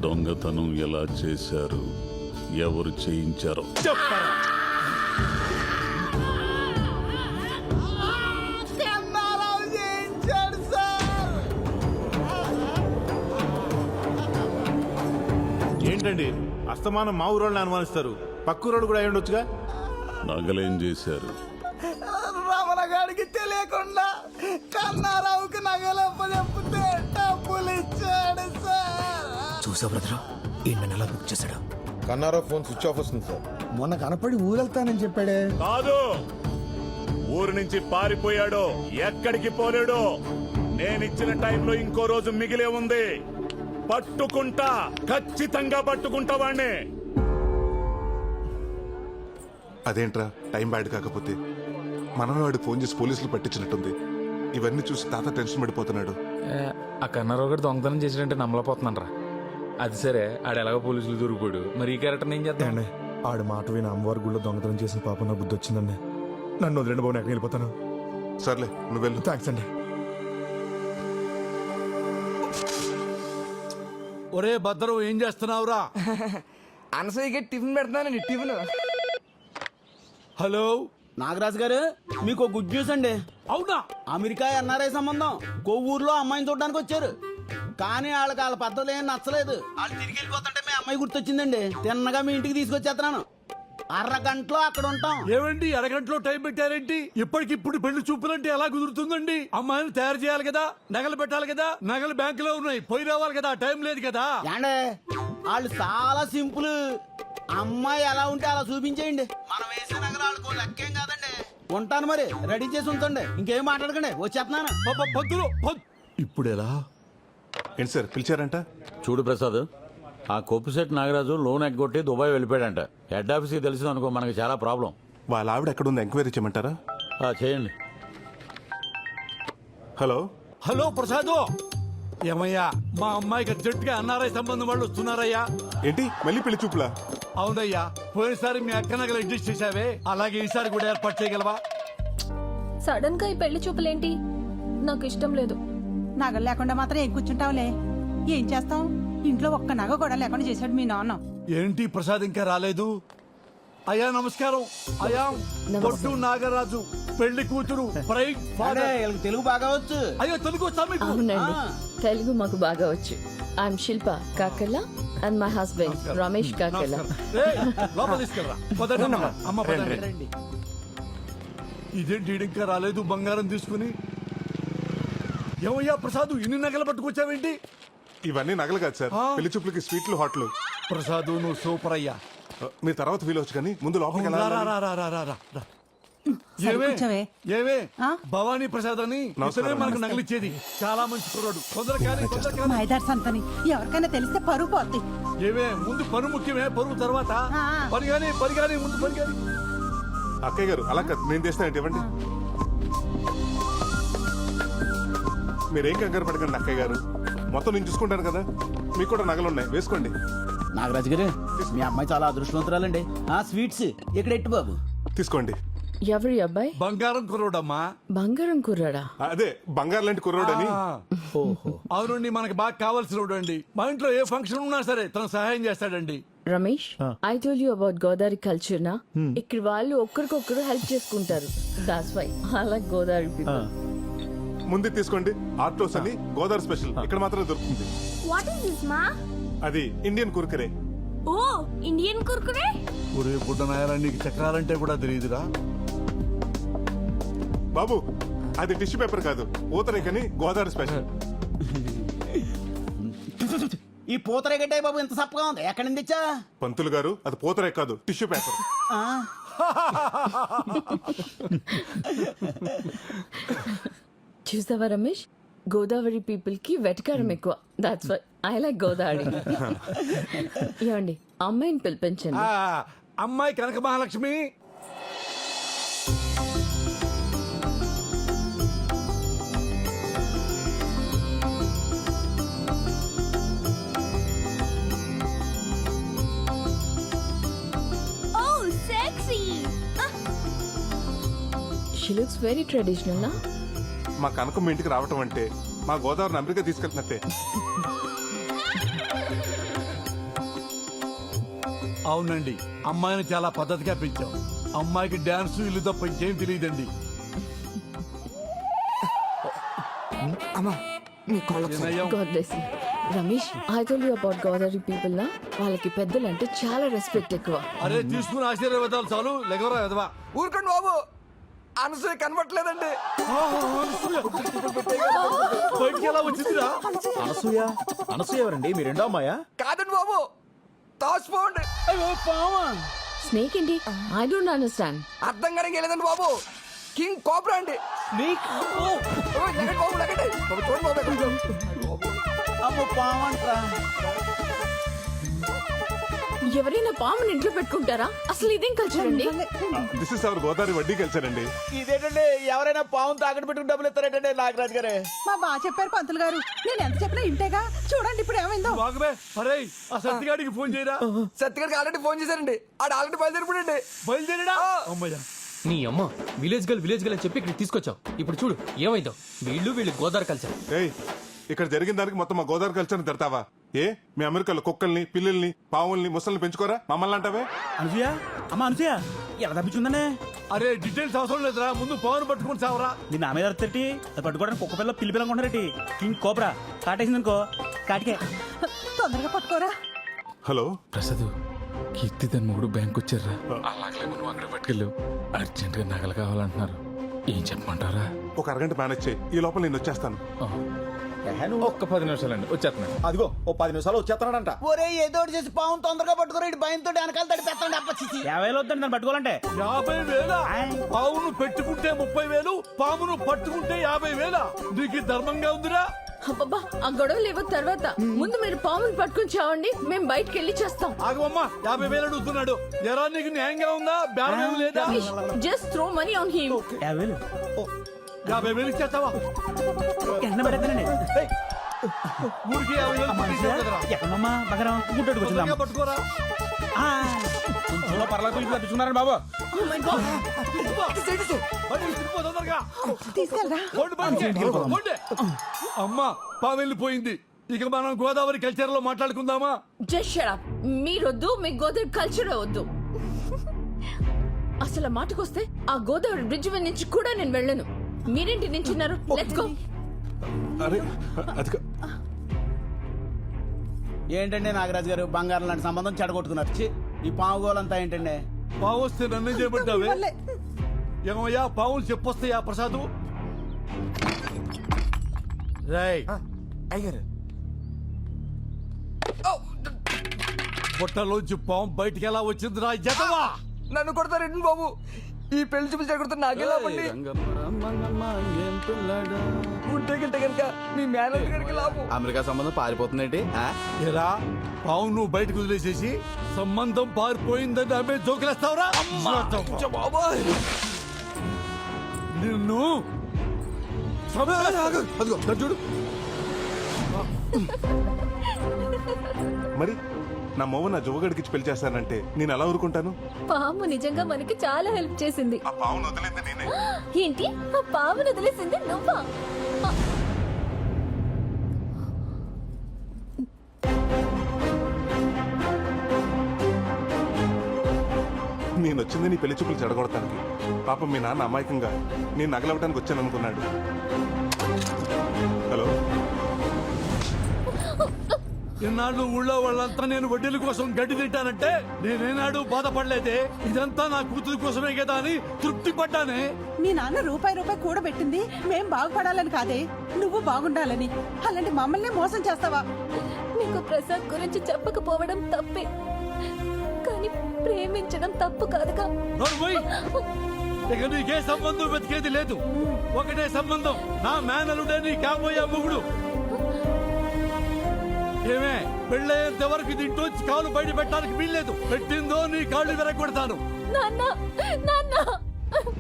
దొంగతనం ఎలా చేశారు, ఎవరు చేయించారో చెప్పరా. ఏంటండి అస్తమానం మా ఊరోళ్ళని అనుమానిస్తారు, పక్కూరోడు కూడా అయి ఉండొచ్చుగా. నగలేం చేశారు? రమణ గారికి తెలియకుండా కన్నారావుకి నగలప్ప చెప్తే డబ్బులు ఇచ్చాడు సార్. చూసా బ్రదరా, ఈయన ఎలా బుక్ చేశాడు? కన్నారావు ఫోన్ స్విచ్ ఆఫ్ వస్తుంది సార్. మొన్న కనపడి ఊరెళ్తానని చెప్పాడే. కాదు, ఊరు నుంచి పారిపోయాడు, ఎక్కడికి పోలేడు. నేనిచ్చిన టైంలో ఇంకో రోజు మిగిలే ఉంది. పట్టుకుంటా, ఖచ్చితంగా పట్టుకుంటా వాణ్ణి. అదేంట్రా టైం బ్యాడ్ కాకపోతే మనమే వాడికి ఫోన్ చేసి పోలీసులు పట్టించినట్టుంది. ఇవన్నీ చూసి తాత టెన్షన్ పడిపోతున్నాడు. ఆ కన్నారావు గారు దొంగతనం చేసినట్టే నమ్మలేకపోతున్నాను రా. అది సరే, ఆడు ఎలాగో పోలీసులు దొరికిపోయాడు, మరి ఈ క్యారెక్టర్ ఏం చేద్దాం? ఆడు మాట విని అమ్మవారి గుళ్ళో దొంగతనం చేసిన పాప నా బుద్ధి వచ్చిందండి. నన్ను వదిలేండి బాబు, ఎక్కడికి వెళ్ళిపోతాను. సర్లే నువ్వు వెళ్ళు. థ్యాంక్స్ అండి. ఒరే భద్రం, ఏం చేస్తున్నావురా? అనసూయకి టిఫిన్ పెడతానండి. టిఫిన్. హలో నాగరాజు గారు, మీకు గుడ్ న్యూస్ అండి. అవునా? అమెరికా ఎన్ఆర్ఐ సంబంధం కొవ్వూరులో అమ్మాయిని చూడడానికి వచ్చారు. కానీ వాళ్ళ పద్ధతులు ఏం నచ్చలేదు. వాళ్ళు తిరిగి వెళ్ళిపోతుంటే మీ అమ్మాయి గుర్తొచ్చిందండి. తిన్నగా మీ ఇంటికి తీసుకొచ్చేస్తున్నాను. అరగంటలో అక్కడ ఉంటాం. ఏమండి, అరగంటలో టైం పెట్టారేంటి? ఇప్పటికిప్పుడు పెళ్లి చూపులంటే ఎలా కుదురుతుందండి? అమ్మాయిని తయారు చేయాలి కదా, నగలు పెట్టాలి కదా, నగలు బ్యాంకులో ఉన్నాయి, పోయి రావాలి కదా, టైం లేదు కదా. ఏండే, వాళ్ళు చాలా సింపుల్. అమ్మాయి ఎలా ఉంటే అలా చూపించేయండి. మనం వేసే నగలు వాళ్ళకు లెక్కేం కాదండి. ఉంటాను మరి, రెడీ చేసి ఉంచండి. ఇంకేం మాట్లాడకండి, వచ్చేస్తున్నాను. పంతులు, ఇప్పుడు ఎలా? ఏంటి సార్ పిలిచారంట? చూడు ప్రసాద్, ఆ కొప్పుశెట్టి నాగరాజు లోన్ ఎగ్గొట్టి దుబాయ్ వెళ్ళిపోయాడంట. హెడ్ ఆఫీస్కి తెలిసింది అనుకో, మనకి చాలా ప్రాబ్లం. వాళ్ళ ఆవిడ ఎక్కడ ఉంది, ఎంక్వైరీ చేయమంటారా? చేయండి. హలో హలో ప్రసాద్, ఏమయ్యా, మా అమ్మాయికి అర్జెంటుగా ఎన్ఆర్ఐ సంబంధం వాళ్ళు వస్తున్నారయ్యా. ఏంటి మళ్ళీ పెళ్లి చూపులా? అవునయ్యా, పోయినసారి మీ అక్క నగలు అడ్జస్ట్ చేసావే, అలాగే ఈసారి కూడా ఏర్పాటు చేయగలవా? సడన్ గా ఈ పెళ్లి చూపులేంటి? నాకు ఇష్టం లేదు. నగలు లేకుండా మాత్రం ఏం కూర్చుంటావులే. ఏం చేస్తాం, ఇంట్లో ఒక్క నగ కూడా లేకుండా చేశాడు మీ నాన్న. ఏంటి ప్రసాద్ ఇంకా రాలేదు? అయ్యా నమస్కారం. అయ్యా బొట్టు నాగరాజు, పెళ్లి కూతురు, ప్రైడ్ ఫాదర్. వీళ్ళకి తెలుగు బాగా వచ్చు. అయ్యో తెలుగు వచ్చా మీకు? అవునండి, తెలుగు మాకు బాగా వచ్చు. I'm Shilpa Kakarla and my husband Ramesh Kakarla. ఏయ్, లోపల తీసుకెళ్ళరా. పదండి అమ్మ, పదండి. ఇదేంటి ఇంకా రాలేదు బంగారం తీసుకుని? ఏమయ్యా ప్రసాద్, ఇన్ని నగలు పట్టుకొచ్చావేంటి? ఇవన్నీ నగలు కాదు సార్, పెళ్లి చూపులకి స్వీట్లు హాట్లు. ప్రసాద్ నువ్వు సూపర్ అయ్యా. మీరు తర్వాత ఫీల్ అవచ్చు కానీ ముందు లోపలికి రా, వెళ్ళాలి. రా, రా, రా, రా, రా, రా. సరే, ఏమే కూర్చోవే. ఏమే ఆ? భవానీ ప్రసాద్ అని నమస్కారం. ఇతనే మనకు నగలిచ్చేది. చాలా మంచి కుర్రాడు. తొందర కానీ. మైదార్ సంతని ఎవరికైనా తెలిస్తే పరుగు పోద్ది. ఏమే, ముందు పరువు ముఖ్యమే, పరువు తర్వాత ఆ. పరిగాని ముందు పరిగాని. అక్కయ్య గారు అలా కాదు, నేను తెస్తానంటే ఇవ్వండి. మీరేం కంగారు పడకండి అక్కయ్య గారు, మొత్తం నేను చూసుకుంటాను కదా. మీకు కూడా నగలున్నాయి, వేసుకోండి. నాగరాజు గారు, మీ అమ్మాయి చాలా అదృష్టవంతురాలండి. స్వీట్స్ ఇక్కడ ఎట్టు బాబు. తీసుకోండి. ఎవరి అబ్బాయి? బంగారం కుర్రోడమ్మా. బంగారం కుర్రాడా? అదే బంగారు లాంటి కుర్రోడని. అవునండి, మనకి బాగా కావాల్సిన అండి. మా ఇంట్లో ఏ ఫంక్షన్ ఉన్నా సరే తను సహాయం చేస్తాడండి. Ramesh, I told you about Godavari culture నా. ఇక్కడ వాళ్ళు ఒక్కరికొక్కరు హెల్ప్ చేసుకుంటారు. That's why I like Godavari people. ముందు తీసుకోండి. ఆర్టోస్ అని గోదావరి స్పెషల్, ఇక్కడ మాత్రమే దొరుకుతుంది. వాట్ ఇస్ దిస్ మా? అది ఇండియన్ కుర్కరే. ఓ, ఇండియన్ కుర్కురే. ఒరే బుడ్డ నాయరా, నీకు చక్రాలంటే కూడా తెలియదురా బాబు. అది టిష్యూ పేపర్ కాదు, ఊతరేకని గోదావరి స్పెషల్. ఈ పూతరేగడ్డాయి బాబు ఎంత సప్పగా ఉంది, ఎక్కడి నుంచి తెచ్చా? పంతులు గారు, అది పూతరేక కాదు, టిష్యూ పేపర్. చూసావా రమేష్, గోదావరి పీపుల్ కి వెటకారం ఎక్కువ. That's why I like Godavari. ఏమండి, అమ్మాయిని పిలిపించండి. అమ్మాయి కనక Mahalakshmi. She looks very traditional, na? మా కనకం మీ ఇంటికి రావటం అంటే మా గోదావరిని అమెరికా తీసుకెళ్తున్నట్టే. అవునండి, అమ్మాయిని చాలా పద్ధతిగా పెంచాం. అమ్మాయికి డాన్స్ ఇల్లు తప్ప ఇంకేం తెలియదండి. అమ్మా మీ కాళ్ళ God bless you. Ramesh, I told you about Godavari people నా వాళ్ళకి పెద్దలంటే చాలా రెస్పెక్ట్ ఎక్కువ. అరే తీసుకుని ఆశీర్వాదాలు చాలు, లెగవరా ఎదవా. ఊరుకోండి బాబు, అనసూయ కనబట్లేదండి. బయటికి ఎలా వచ్చిందిరా? అనసూయ ఎవరండి? మీ రెండో అమ్మాయా? కాదండి బాబు, తాసిపోండి. స్నేక్ ఏంటి? I don't understand. అర్థం కానీ లేదండి బాబు, కింగ్ కోబ్రా అండి. బాబు లెగండి. బాబు చూడండి బాబు ఎక్కడ. అమ్మో పావంట్రా. ఎవరైనా పాముని ఇంట్లో పెట్టుకుంటారా? అసలు ఇదేం కల్చర్ అండి? దిస్ ఇస్ అవర్ గోదావరి వడ్డీ కల్చర్ అండి. ఇదేంటండి, ఎవరైనా పావును తాకట్టు పెట్టుకుని డబ్బులు ఇస్తారేంటండి నాగరాజు గారే? మా బాగా చెప్పారు పంతులు గారు, నేను ఎంత చెప్పినా ఇంటేగా. చూడండి ఇప్పుడు ఏమైందో. బాగబే, అరే ఆ సత్తిగాడికి ఫోన్ చేయరా. సత్యగారికి ఆల్రెడీ ఫోన్ చేశారండి, ఆడు ఆల్రెడీ బయలుదేరిపోయండి. బయలుదేరడా? అమ్మయ్యా. నీ అమ్మ విలేజ్ గల్ అని చెప్పి ఇక్కడ తీసుకొచ్చావు. ఇప్పుడు చూడు ఏమైందో. వీళ్ళు గోదావరి కల్చర్. ఏయ్, ఇక్కడ జరిగిన దానికి మొత్తం మా గోదావరి కల్చర్ని తిడతావా? ఏ మీ అమెరికాలో కుక్కల్ని, పిల్లల్ని, పావుల్ని, ముసల్ని పెంచుకోరా? మమ్మల్ని అంటావే? అనసూయ, అమ్మ అనసూయ ఎలా తప్పించుందనే? అరే డీటెయిల్స్ అవసరం లేదురా, ముందు పవన్ పట్టుకుని సావరా. నిన్న ఆమె అర్థటి అది పట్టుకోవడానికి కుక్క పిల్ల పిల్లి పిల్లనుకుంటారటి. King cobra కాటేసిందనుకో, కాటికే. తొందరగా పట్టుకోరా. హలో ప్రసాద్, కీర్తి తన మొగుడు బ్యాంక్ వచ్చారా? అలాగే నువ్వు అక్కడ పట్టుకెళ్ళావు. అర్జెంట్ గా నగలు కావాలంటున్నారు. ఏం చెప్పమంటారా? ఒక అరగంట మేనేజ్ చేయి, ఈ లోపల నేను వచ్చేస్తాను. ఒక్క 10 నిమిషాలండి, వచ్చేస్తున్నాను. అదిగో ఓ 10 నిమిషాలు వచ్చేస్తున్నాడంట. ఒరే ఏదో ఒకటి చేసి పావును తొందరగా పట్టుకోరా. ఇటు భయంతో వెనకాల తడి పెట్టండి. అప్పచ్చి 50,000 వద్దండి దాన్ని పట్టుకోవాలంటే. 50,000? పావును పెట్టుకుంటే 30,000, పామును పట్టుకుంటే 50,000. నీకు ధర్మంగా ఉందిరా? అబ్బబ్బా, ఆ గొడవలు లేవు తర్వాత. ముందు మీరు పాముని పట్టుకుని చావండి, మేము బయటకు వెళ్ళి చేస్తాం. ఆగమ్మా, 50,000 అడుగుతున్నాడు. ఎరా నీకు న్యాయంగా ఉందా? బేరం లేదా? Just throw money on him. 50,000 50,000 ఇచ్చేస్తావా? ఎండ పడతానండి. ఊరికి 50,000 పట్టించావు కదరా. ఎక్కడమ్మా బగరం గుడ్డోడికి వచ్చిందా? తొందరగా పట్టుకోరా. కొంచెంలో పర్లేదు తప్పించుకున్నారండి బాబు. Oh my God. బండి విసిరిపో తొందరగా. తీసుకెళ్ళరా. పోండి, పోండి. అమ్మా, పాము వెళ్ళిపోయింది. ఇక మనం గోదావరి కల్చర్ లో మాట్లాడుకుందామా? Just shut up. మీరొద్దు, మీ గోదావరి కల్చర్ వద్దు. అసలు ఆ మాటకొస్తే ఆ గోదావరి బ్రిడ్జ్ మీద నుంచి కూడా నేను వెళ్ళను. మీరేంటి నించున్నారు? Let's go. అరే అది ఏంటండి నాగరాజు గారు, బంగారం లాంటి సంబంధం చెడగొట్టుకున్నారు. ఛీ, ఈ పావు గోలంతా ఏంటండి? పావు వస్తే నన్ను చేయబడ్డావే. ఏమయ్యా, పావులు చెప్పొస్తాయా ప్రసాదు? రేయ్ అయ్యారు. పొట్టలోంచి పాము బయటికి ఎలా వచ్చిందిరా ఎదవా? నన్ను కొడతారండి బాబు, ఈ పెళ్లి చూపులు చెడగొడతారు. నాకెలా పండి ఉంటే గిట్ట కనుక మీ మేనేజర్ గారికి లాభం. అమెరికా సంబంధం పారిపోతుందండి. ఏరా, పావు నువ్వు బయటకు వదిలేసేసి సంబంధం పారిపోయిందని ఆమె జోకులేస్తావురా? బాబాయ్ నిన్ను అదిగో చూడు. మరి నా మొవ్వ నా జువ్వగడికి పెళ్లి చేస్తానంటే నేను ఎలా ఊరుకుంటాను? పాము నిజంగా మనకి చాలా హెల్ప్ చేసింది. ఆ పావును వదిలేంది నేనే. ఏంటి? ఆ పామును వదిలేసింది నువ్వా? నేను వచ్చింది నీ పెళ్లి చూపులు చెడగొడతానికి. పాపం మీ నాన్న అమాయకంగా నేను నగలవటానికి వచ్చాను అనుకున్నాడు. హలో, ఇన్నాళ్ళు ఊళ్ళో వాళ్ళంతా నేను వడ్డీల కోసం గడ్డి తింటానంటే నేనేనాడు బాధపడలేదే. ఇదంతా నా కూతురు కోసమే కదా అని తృప్తి పడ్డానే. మీ నాన్న రూపాయి కూడబెట్టింది మేం బాగుపడాలని కాదే, నువ్వు బాగుండాలని. అలాంటి మమ్మల్ని మోసం చేస్తావా? నీకు ప్రసాద్ గురించి చెప్పకపోవడం తప్పే, కానీ ప్రేమించడం తప్పు కాదుగా. నోర్మోయ్, ఇక నీకే సంబంధం వెతికేది లేదు. ఒకటే సంబంధం, నా మేనలుడే నీ కాబోయే మొగుడు. ఏమే, పెళ్ళయ్యేంత వరకు దీంట్లోంచి కాలు బయట పెట్టడానికి వీల్లేదు. పెట్టిందో నీ కాళ్ళు విరగొడతాను. నాన్న